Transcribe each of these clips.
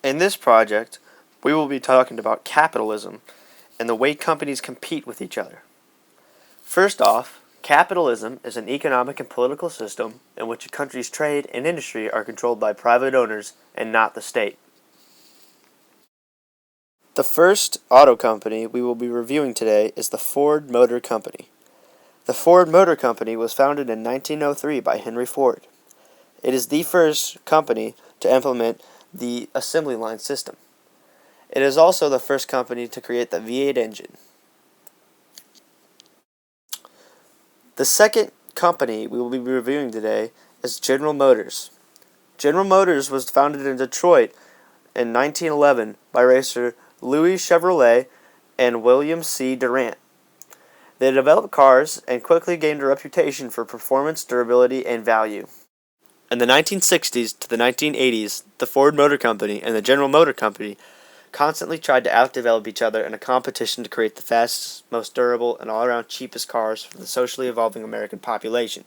In this project, we will be talking about capitalism and the way companies compete with each other. First off, capitalism is an economic and political system in which a country's trade and industry are controlled by private owners and not the state. The first auto company we will be reviewing today is the Ford Motor Company. The Ford Motor Company was founded in 1903 by Henry Ford. It is the first company to implement the assembly line system. It is also the first company to create the V8 engine. The second company we will be reviewing today is General Motors. General Motors was founded in Detroit in 1911 by racer Louis Chevrolet and William C. Durant. They developed cars and quickly gained a reputation for performance, durability, and value. In the 1960s to the 1980s, the Ford Motor Company and the General Motor Company constantly tried to outdevelop each other in a competition to create the fastest, most durable, and all-around cheapest cars for the socially evolving American population.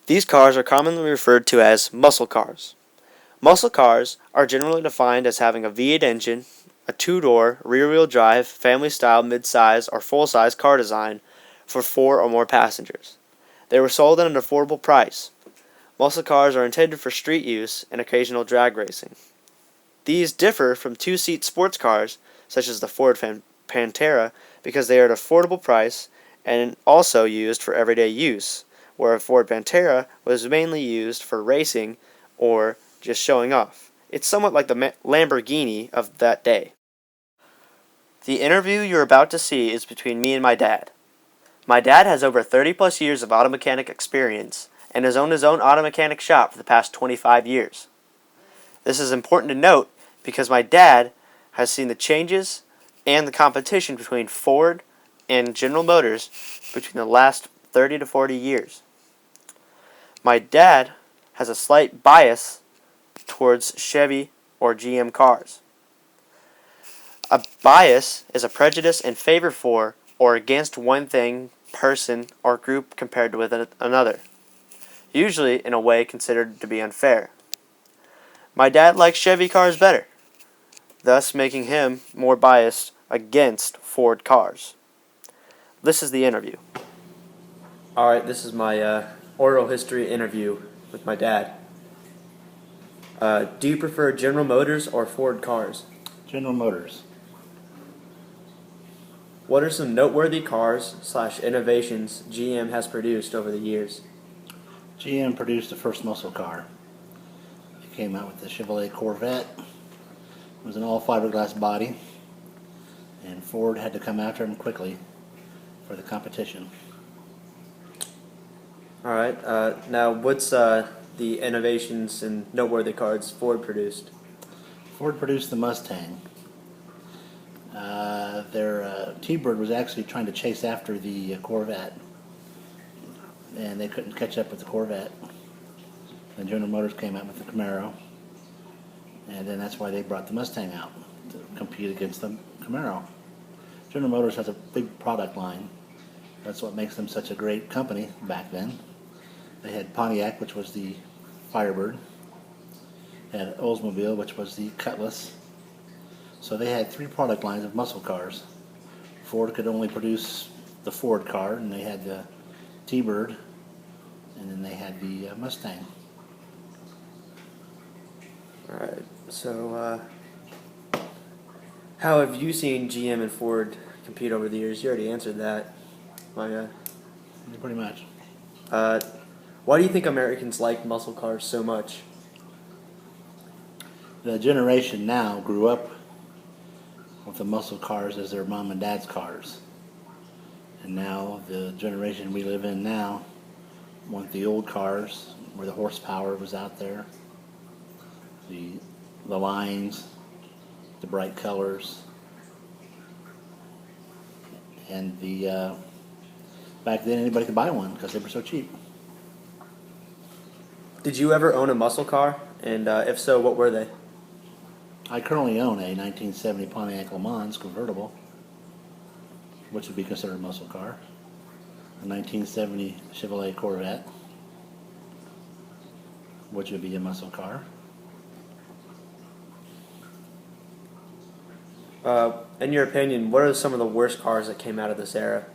These cars are commonly referred to as muscle cars. Muscle cars are generally defined as having a V8 engine, a two-door, rear-wheel drive, family-style, mid-size, or full-size car design for 4 or more passengers. They were sold at an affordable price. Muscle cars are intended for street use and occasional drag racing. These differ from two-seat sports cars, such as the Ford Pantera, because they are at an affordable price and also used for everyday use, where a Ford Pantera was mainly used for racing or just showing off. It's somewhat like the Lamborghini of that day. The interview you're about to see is between me and my dad. My dad has over 30 plus years of auto mechanic experience and has owned his own auto mechanic shop for the past 25 years. This is important to note because my dad has seen the changes and the competition between Ford and General Motors between the last 30 to 40 years. My dad has a slight bias towards Chevy or GM cars. A bias is a prejudice in favor for or against one thing, person, or group compared with another, usually in a way considered to be unfair. My dad likes Chevy cars better, thus making him more biased against Ford cars. This is the interview. Alright, this is my oral history interview with my dad. Do you prefer General Motors or Ford cars? General Motors. What are some noteworthy cars / innovations GM has produced over the years? GM produced the first muscle car. It came out with the Chevrolet Corvette. It was an all fiberglass body, and Ford had to come after him quickly for the competition. Alright, now what's the innovations and noteworthy cars Ford produced? Ford produced the Mustang. Their T-Bird was actually trying to chase after the Corvette, and they couldn't catch up with the Corvette. Then General Motors came out with the Camaro, and then that's why they brought the Mustang out to compete against the Camaro. General Motors has a big product line. That's what makes them such a great company back then. They had Pontiac, which was the Firebird. They had Oldsmobile, which was the Cutlass. So they had 3 product lines of muscle cars. Ford could only produce the Ford car, and they had the T-Bird, and then they had the Mustang. Alright, so how have you seen GM and Ford compete over the years? You already answered that. Pretty much. Why do you think Americans like muscle cars so much? The generation now grew up with the muscle cars as their mom and dad's cars. And now the generation we live in now want the old cars where the horsepower was out there, the lines, the bright colors, and the back then anybody could buy one because they were so cheap. Did you ever own a muscle car? And if so, what were they? I currently own a 1970 Pontiac Le Mans convertible, which would be considered a muscle car, a 1970 Chevrolet Corvette, which would be a muscle car, In your opinion, what are some of the worst cars that came out of this era?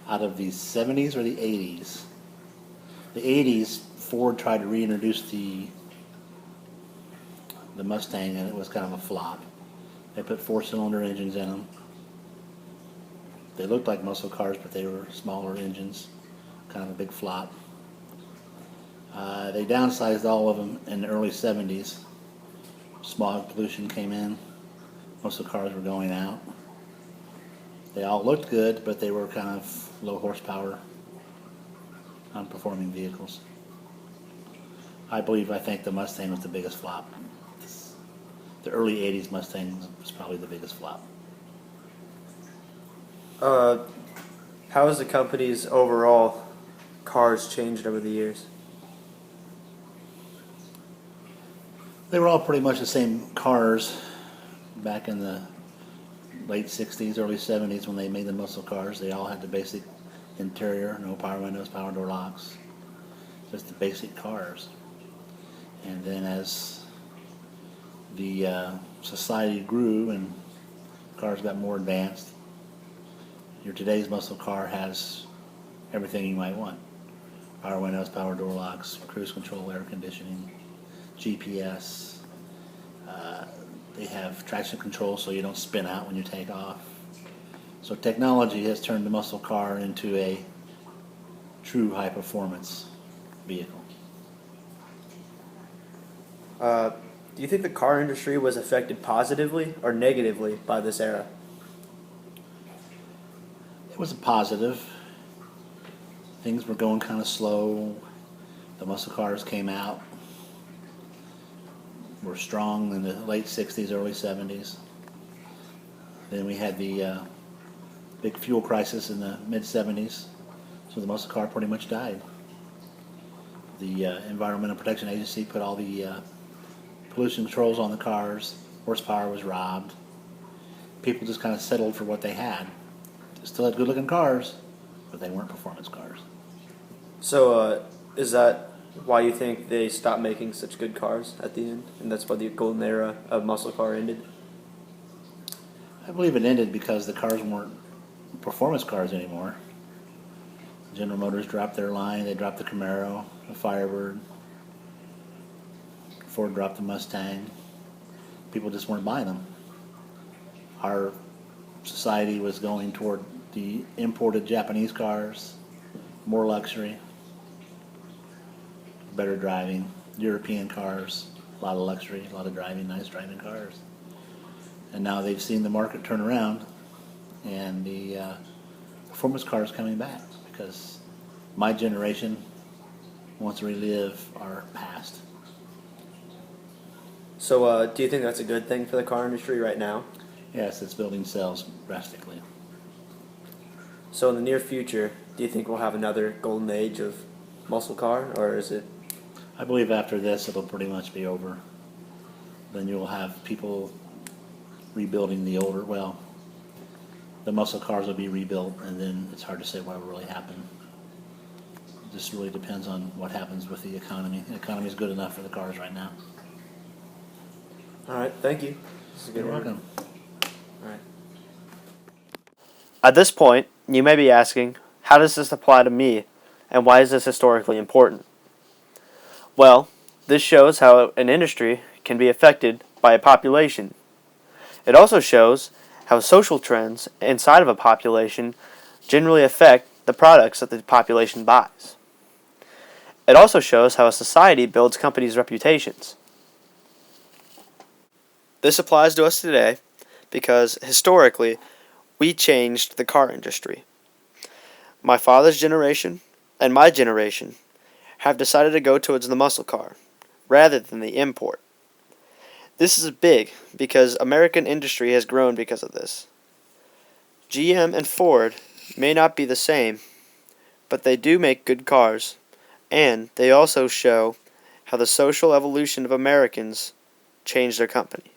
Out of the 70s or the 80s? The 80s, Ford tried to reintroduce the Mustang, and it was kind of a flop. They put four-cylinder engines in them. They looked like muscle cars, but they were smaller engines, kind of a big flop. They downsized all of them in the early 70s. Smog pollution came in. Most of the cars were going out. They all looked good, but they were kind of low horsepower, unperforming vehicles. I think the Mustang was the biggest flop. The early 80s Mustang was probably the biggest flop. How has the company's overall cars changed over the years? They were all pretty much the same cars back in the late 60s, early 70s when they made the muscle cars. They all had the basic interior, no power windows, power door locks, just the basic cars. And then as the society grew and cars got more advanced, your today's muscle car has everything you might want. Power windows, power door locks, cruise control, air conditioning, GPS. They have traction control so you don't spin out when you take off. So technology has turned the muscle car into a true high performance vehicle. Do you think the car industry was affected positively or negatively by this era? It was a positive. Things were going kind of slow. The muscle cars came out, were strong in the late 60s, early 70s. Then we had the big fuel crisis in the mid 70s, so the muscle car pretty much died. The Environmental Protection Agency put all the pollution controls on the cars. Horsepower was robbed. People just kind of settled for what they had. They still had good-looking cars, but they weren't performance cars. So, is that why you think they stopped making such good cars at the end, and that's why the golden era of muscle car ended? I believe it ended because the cars weren't performance cars anymore. General Motors dropped their line. They dropped the Camaro, the Firebird. Ford dropped the Mustang. People just weren't buying them. Our society was going toward the imported Japanese cars, more luxury, better driving. European cars, a lot of luxury, a lot of driving, nice driving cars. And now they've seen the market turn around, and the performance cars coming back because my generation wants to relive our past. So, do you think that's a good thing for the car industry right now? Yes, it's building sales drastically. So, in the near future, do you think we'll have another golden age of muscle car, or is it? I believe after this it'll pretty much be over. Then you'll have people rebuilding the muscle cars will be rebuilt, and then it's hard to say what will really happen. It just really depends on what happens with the economy. The economy is good enough for the cars right now. All right, thank you. This is a good You're word. welcome. All right. At this point, you may be asking, how does this apply to me, and why is this historically important? Well, this shows how an industry can be affected by a population. It also shows how social trends inside of a population generally affect the products that the population buys. It also shows how a society builds companies' reputations. This applies to us today because historically we changed the car industry. My father's generation and my generation have decided to go towards the muscle car rather than the import. This is big because American industry has grown because of this. GM and Ford may not be the same, but they do make good cars, and they also show how the social evolution of Americans changed their company.